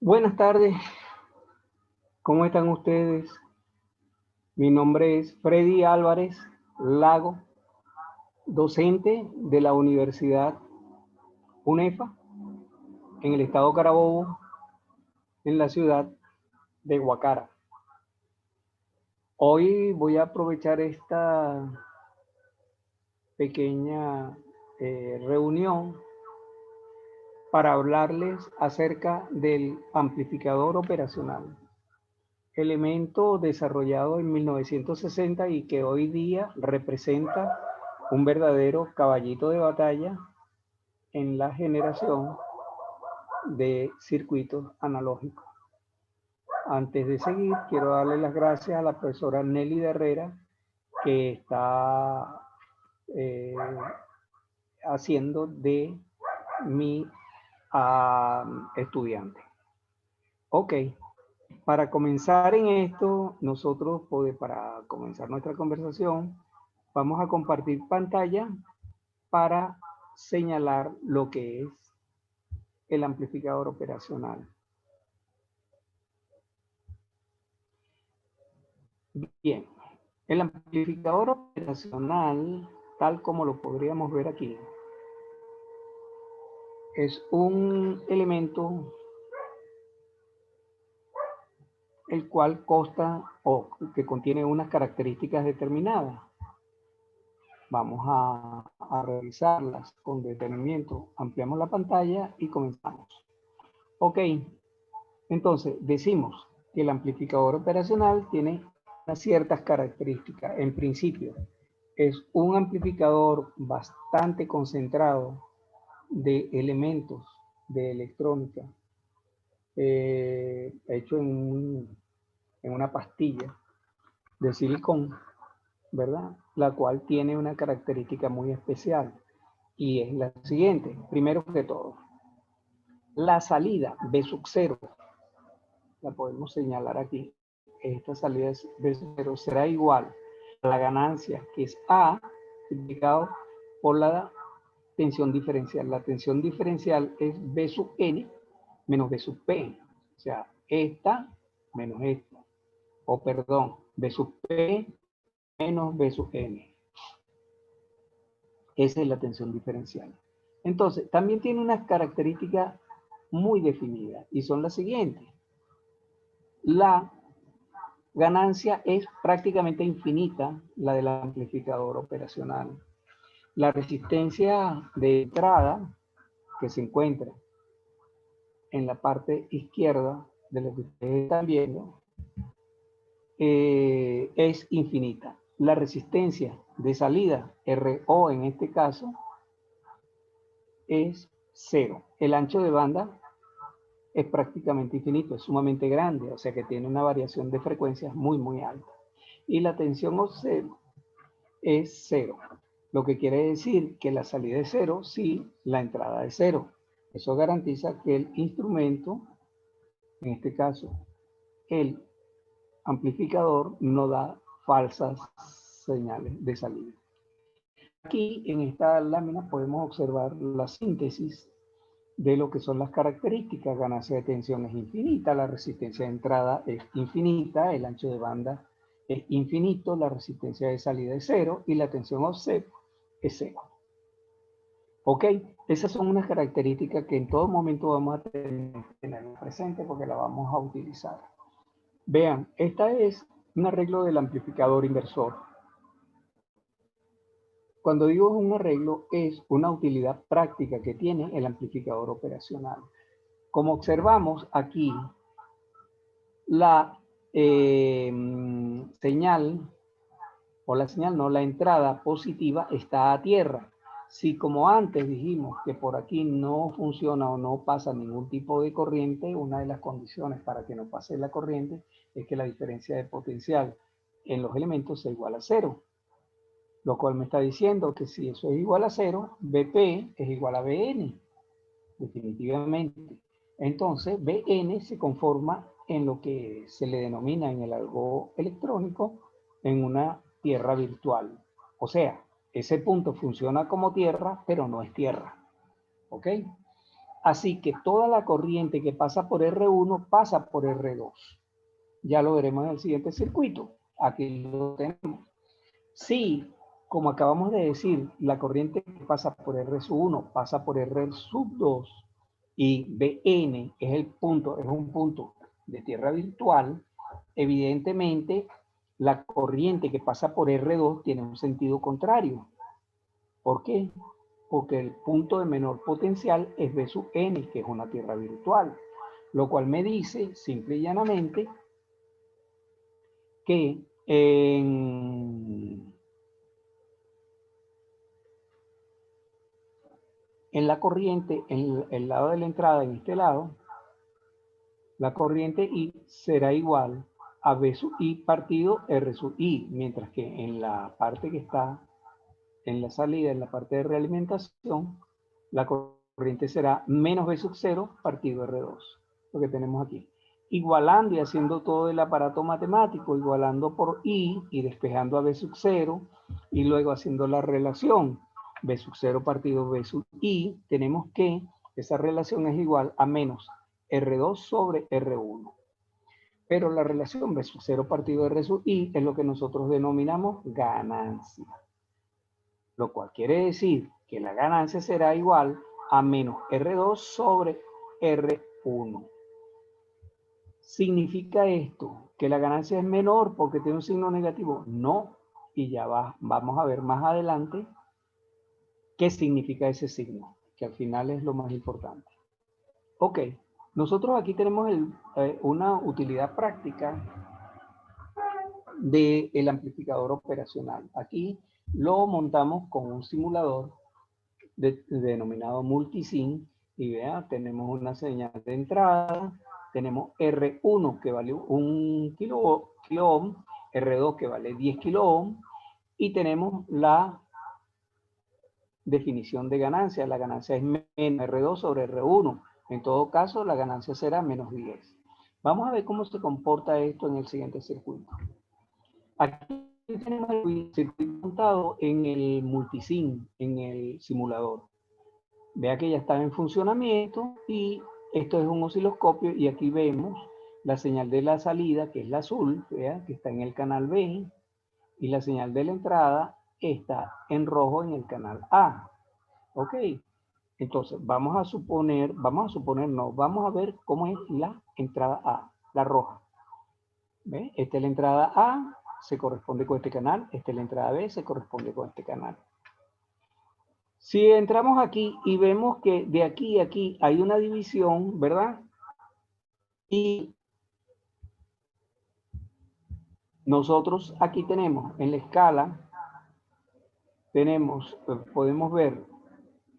Buenas tardes, ¿cómo están ustedes? Mi nombre es Freddy Álvarez Lago, docente de la Universidad UNEFA en el estado Carabobo, en la ciudad de Guacara. Hoy voy a aprovechar esta pequeña reunión para hablarles acerca del amplificador operacional, elemento desarrollado en 1960 y que hoy día representa un verdadero caballito de batalla en la generación de circuitos analógicos. Antes de seguir, quiero darle las gracias a la profesora Nelly de Herrera, que está haciendo de mi estudiante. Ok, para comenzar en esto, nosotros, para comenzar nuestra conversación, vamos a compartir pantalla para señalar lo que es el amplificador operacional. Bien, el amplificador operacional, tal como lo podríamos ver aquí, es un elemento el cual consta o que contiene unas características determinadas. Vamos a revisarlas con detenimiento. Ampliamos la pantalla y comenzamos. Ok, entonces decimos que el amplificador operacional tiene unas ciertas características. En principio, es un amplificador bastante concentrado de elementos de electrónica hecho en una pastilla de silicón, ¿verdad? La cual tiene una característica muy especial y es la siguiente. Primero que todo, la salida B sub 0, la podemos señalar aquí. Esta salida B sub 0 será igual a la ganancia, que es A, multiplicado por la tensión diferencial. La tensión diferencial es B sub n menos B sub p. O sea, esta menos esta. O perdón, B sub p menos B sub n. Esa es la tensión diferencial. Entonces, también tiene unas características muy definidas y son las siguientes. La ganancia es prácticamente infinita, la del amplificador operacional. La resistencia de entrada que se encuentra en la parte izquierda de lo que ustedes están viendo es infinita. La resistencia de salida, RO en este caso, es cero. El ancho de banda es prácticamente infinito, es sumamente grande, o sea que tiene una variación de frecuencias muy alta. Y la tensión offset es cero, lo que quiere decir que la salida es cero si la entrada es cero. Eso garantiza que el instrumento, en este caso el amplificador, no da falsas señales de salida. Aquí en esta lámina podemos observar la síntesis de lo que son las características. Ganancia de tensión es infinita, la resistencia de entrada es infinita, el ancho de banda es infinito, la resistencia de salida es cero y la tensión offset es cero. Ok, esas son unas características que en todo momento vamos a tener presente porque la vamos a utilizar. Vean, esta es un arreglo del amplificador inversor. Cuando digo un arreglo, es una utilidad práctica que tiene el amplificador operacional. Como observamos aquí, la la entrada positiva está a tierra. Si como antes dijimos que por aquí no funciona o no pasa ningún tipo de corriente, una de las condiciones para que no pase la corriente es que la diferencia de potencial en los elementos sea igual a cero. Lo cual me está diciendo que si eso es igual a cero, Bp es igual a Bn, definitivamente. Entonces, Bn se conforma en lo que se le denomina en el argot electrónico en una tierra virtual. O sea, ese punto funciona como tierra, pero no es tierra. ¿Ok? Así que toda la corriente que pasa por R1 pasa por R2. Ya lo veremos en el siguiente circuito. Aquí lo tenemos. Si, como acabamos de decir, la corriente que pasa por R1 pasa por R2 y Bn es un punto de tierra virtual, evidentemente la corriente que pasa por R2 tiene un sentido contrario. ¿Por qué? Porque el punto de menor potencial es B sub n, que es una tierra virtual, lo cual me dice simple y llanamente que en la corriente, en el lado de la entrada, en este lado, la corriente I será igual a B sub I partido R sub I, mientras que en la parte que está en la salida, en la parte de realimentación, la corriente será menos B sub 0 partido R2, lo que tenemos aquí. Igualando y haciendo todo el aparato matemático, igualando por I y despejando a B sub 0, y luego haciendo la relación B sub 0 partido B sub I, tenemos que esa relación es igual a menos R2 sobre R1. Pero la relación B sub 0 partido R sub I es lo que nosotros denominamos ganancia. Lo cual quiere decir que la ganancia será igual a menos R2 sobre R1. ¿Significa esto que la ganancia es menor porque tiene un signo negativo? No. Y ya vamos a ver más adelante qué significa ese signo, que al final es lo más importante. Ok, nosotros aquí tenemos una utilidad práctica del amplificador operacional. Aquí lo montamos con un simulador denominado multisim, y vea, tenemos una señal de entrada, tenemos R1 que vale 1 kilo ohm, R2 que vale 10 kilo ohm, y tenemos la definición de ganancia. La ganancia es menos R2 sobre R1. En todo caso, la ganancia será menos 10. Vamos a ver cómo se comporta esto en el siguiente circuito. Aquí tenemos el circuito montado en el multisim, en el simulador. Vea que ya está en funcionamiento y esto es un osciloscopio y aquí vemos la señal de la salida, que es la azul, vea que está en el canal B, y la señal de la entrada está en rojo en el canal A. Ok, entonces vamos a ver cómo es la entrada A, la roja. ¿Ve? Esta es la entrada A, se corresponde con este canal, esta es la entrada B, se corresponde con este canal. Si entramos aquí y vemos que de aquí a aquí hay una división, ¿verdad? Y nosotros aquí tenemos en la escala, podemos ver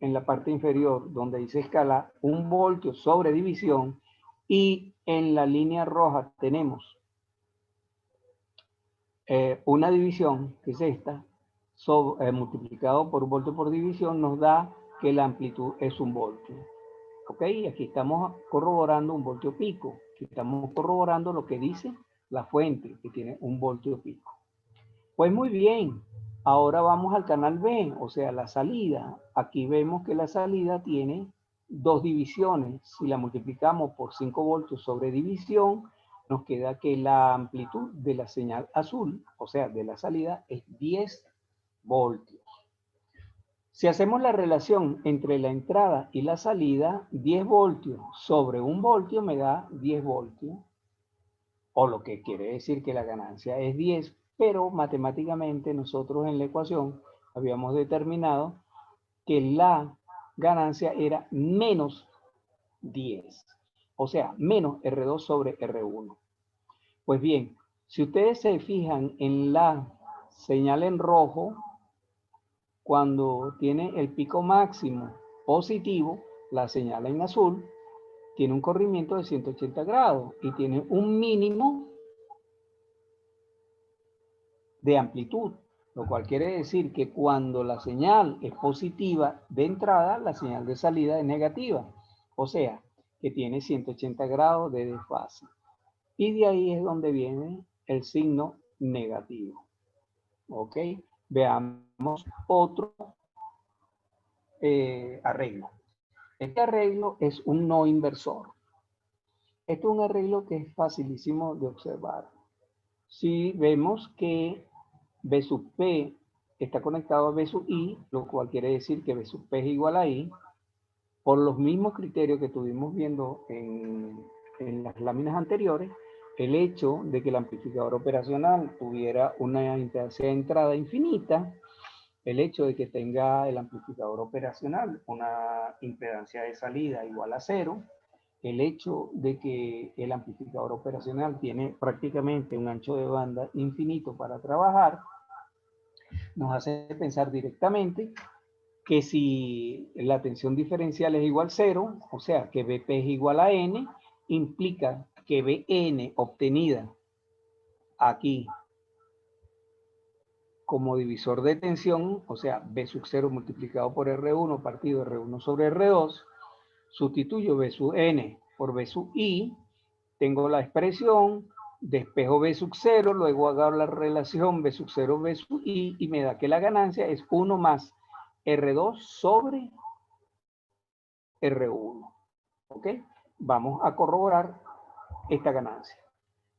en la parte inferior donde dice escala 1 voltio sobre división, y en la línea roja tenemos una división, que es esta, multiplicado por 1 voltio por división, nos da que la amplitud es 1 voltio. Ok, aquí estamos corroborando 1 voltio pico. Aquí estamos corroborando lo que dice la fuente, que tiene 1 voltio pico. Pues muy bien, ahora vamos al canal B, o sea, la salida. Aquí vemos que la salida tiene 2 divisiones. Si la multiplicamos por 5 voltios sobre división, nos queda que la amplitud de la señal azul, o sea, de la salida, es 10 voltios. Si hacemos la relación entre la entrada y la salida, 10 voltios sobre 1 voltio me da 10 voltios, o lo que quiere decir que la ganancia es 10, pero matemáticamente nosotros en la ecuación habíamos determinado que la ganancia era menos 10, o sea, menos R2 sobre R1. Pues bien, si ustedes se fijan en la señal en rojo, cuando tiene el pico máximo positivo, la señal en azul tiene un corrimiento de 180 grados y tiene un mínimo de amplitud, lo cual quiere decir que cuando la señal es positiva de entrada, la señal de salida es negativa, o sea, que tiene 180 grados de desfase. Y de ahí es donde viene el signo negativo. Ok, veamos otro arreglo. Este arreglo es un no inversor. Esto es un arreglo que es facilísimo de observar. Si vemos que B sub P está conectado a B sub I, lo cual quiere decir que B sub P es igual a I, por los mismos criterios que estuvimos viendo en las láminas anteriores, el hecho de que el amplificador operacional tuviera una impedancia de entrada infinita, el hecho de que tenga el amplificador operacional una impedancia de salida igual a 0, el hecho de que el amplificador operacional tiene prácticamente un ancho de banda infinito para trabajar, nos hace pensar directamente que si la tensión diferencial es igual a 0, o sea que Vp es igual a N, implica que Vn obtenida aquí como divisor de tensión, o sea, B sub 0 multiplicado por R1 partido R1 sobre R2, sustituyo B sub N por B sub I, tengo la expresión, despejo B sub 0, luego hago la relación B sub 0, B sub I, y me da que la ganancia es 1 más R2 sobre R1. ¿Ok? Vamos a corroborar esta ganancia.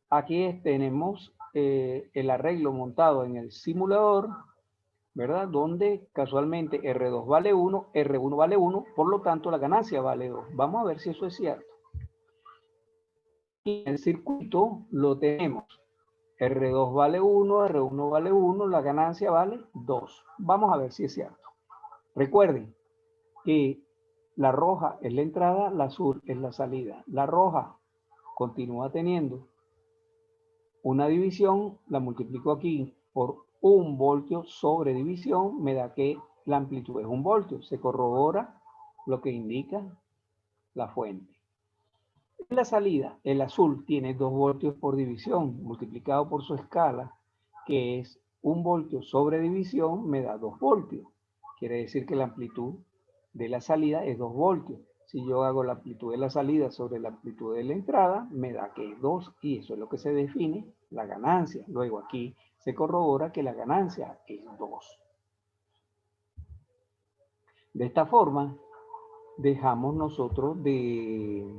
Aquí tenemos el arreglo montado en el simulador, ¿verdad? Donde casualmente R2 vale 1, R1 vale 1, por lo tanto la ganancia vale 2. Vamos a ver si eso es cierto. Y en el circuito lo tenemos. R2 vale 1, R1 vale 1, la ganancia vale 2. Vamos a ver si es cierto. Recuerden que la roja es la entrada, la azul es la salida. La roja continúa teniendo una división, la multiplico aquí por 1 voltio sobre división, me da que la amplitud es 1 voltio. Se corrobora lo que indica la fuente. En la salida, el azul tiene 2 voltios por división, multiplicado por su escala, que es 1 voltio sobre división, me da 2 voltios. Quiere decir que la amplitud de la salida es 2 voltios. Si yo hago la amplitud de la salida sobre la amplitud de la entrada, me da que es 2, y eso es lo que se define la ganancia. Luego aquí se corrobora que la ganancia es 2. De esta forma, dejamos nosotros de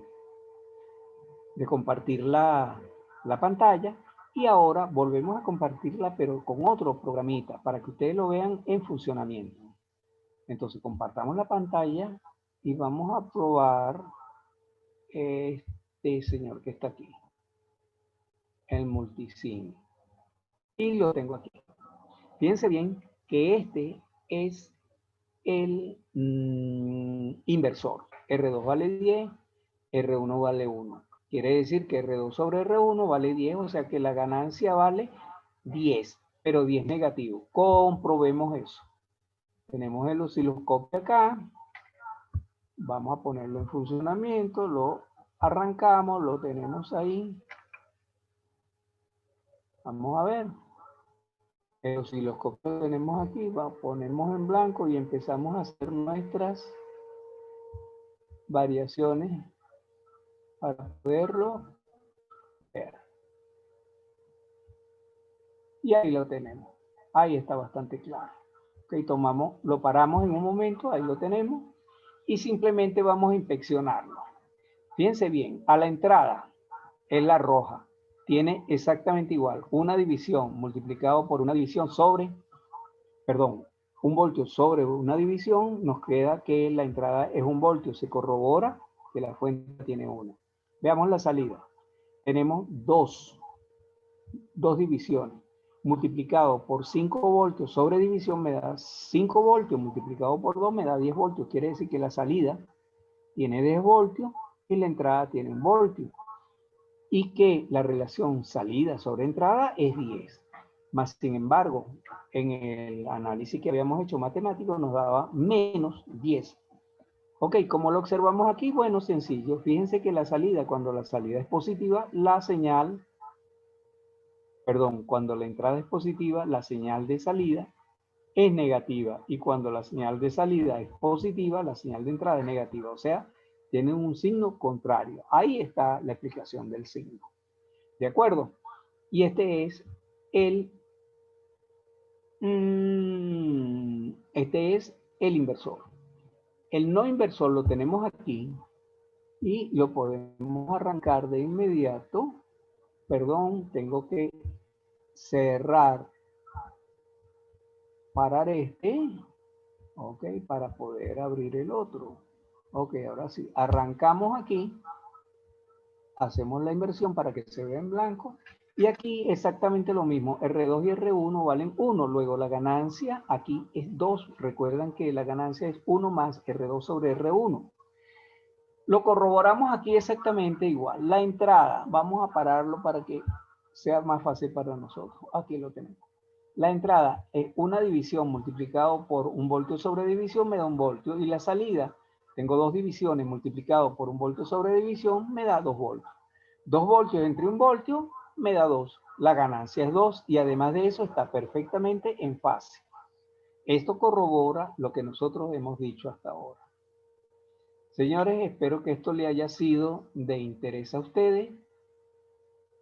compartir la pantalla, y ahora volvemos a compartirla, pero con otro programita para que ustedes lo vean en funcionamiento. Entonces compartamos la pantalla y vamos a probar este señor que está aquí, el multisim, y lo tengo aquí. Fíjense bien que este es el inversor. R2 vale 10, R1 vale 1. Quiere decir que R2 sobre R1 vale 10, o sea que la ganancia vale 10, pero 10 negativo. Comprobemos eso. Tenemos el osciloscopio acá. Vamos a ponerlo en funcionamiento, lo arrancamos, lo tenemos ahí. Vamos a ver. El osciloscopio lo tenemos aquí, ponemos en blanco y empezamos a hacer nuestras variaciones para poderlo ver. Y ahí lo tenemos. Ahí está bastante claro. Ok, lo paramos en un momento, ahí lo tenemos, y simplemente vamos a inspeccionarlo. Fíjense bien, a la entrada es la roja. Tiene exactamente igual, una división multiplicado por una división sobre, perdón, 1 voltio sobre una división, nos queda que la entrada es 1 voltio. Se corrobora que la fuente tiene 1. Veamos la salida. Tenemos dos divisiones. Multiplicado por 5 voltios sobre división me da 5 voltios, multiplicado por 2 me da 10 voltios. Quiere decir que la salida tiene 10 voltios y la entrada tiene 1 voltio. Y que la relación salida sobre entrada es 10. Más sin embargo, en el análisis que habíamos hecho matemático nos daba menos 10. Ok, ¿cómo lo observamos aquí? Bueno, sencillo. Fíjense que la salida, cuando la salida es positiva, cuando la entrada es positiva, la señal de salida es negativa. Y cuando la señal de salida es positiva, la señal de entrada es negativa. O sea, tienen un signo contrario. Ahí está la explicación del signo. ¿De acuerdo? Y este es el inversor. El no inversor lo tenemos aquí y lo podemos arrancar de inmediato. Perdón, tengo que cerrar, parar este, ok, para poder abrir el otro. Ok, ahora sí, arrancamos aquí, hacemos la inversión para que se vea en blanco. Y aquí exactamente lo mismo, R2 y R1 valen 1, luego la ganancia aquí es 2. Recuerdan que la ganancia es 1 más R2 sobre R1. Lo corroboramos aquí exactamente igual. La entrada, vamos a pararlo para que sea más fácil para nosotros. Aquí lo tenemos. La entrada es una división multiplicado por 1 voltio sobre división me da 1 voltio. Y la salida, tengo 2 divisiones multiplicado por 1 voltio sobre división me da 2 voltios. 2 voltios entre 1 voltio me da 2. La ganancia es 2 y además de eso está perfectamente en fase. Esto corrobora lo que nosotros hemos dicho hasta ahora. Señores, espero que esto le haya sido de interés a ustedes.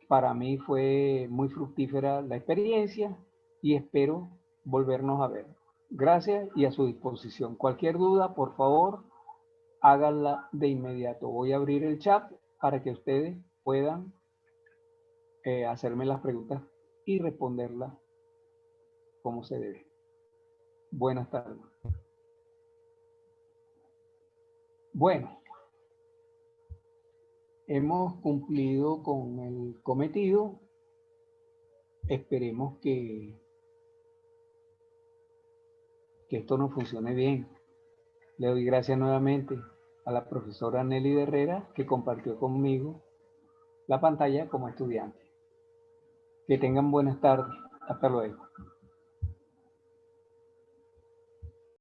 Para mí fue muy fructífera la experiencia y espero volvernos a ver. Gracias y a su disposición. Cualquier duda, por favor, háganla de inmediato. Voy a abrir el chat para que ustedes puedan hacerme las preguntas y responderlas como se debe. Buenas tardes. Bueno, hemos cumplido con el cometido. Esperemos que esto nos funcione bien. Le doy gracias nuevamente a la profesora Nelly Herrera que compartió conmigo la pantalla como estudiante. Que tengan buenas tardes. Hasta luego.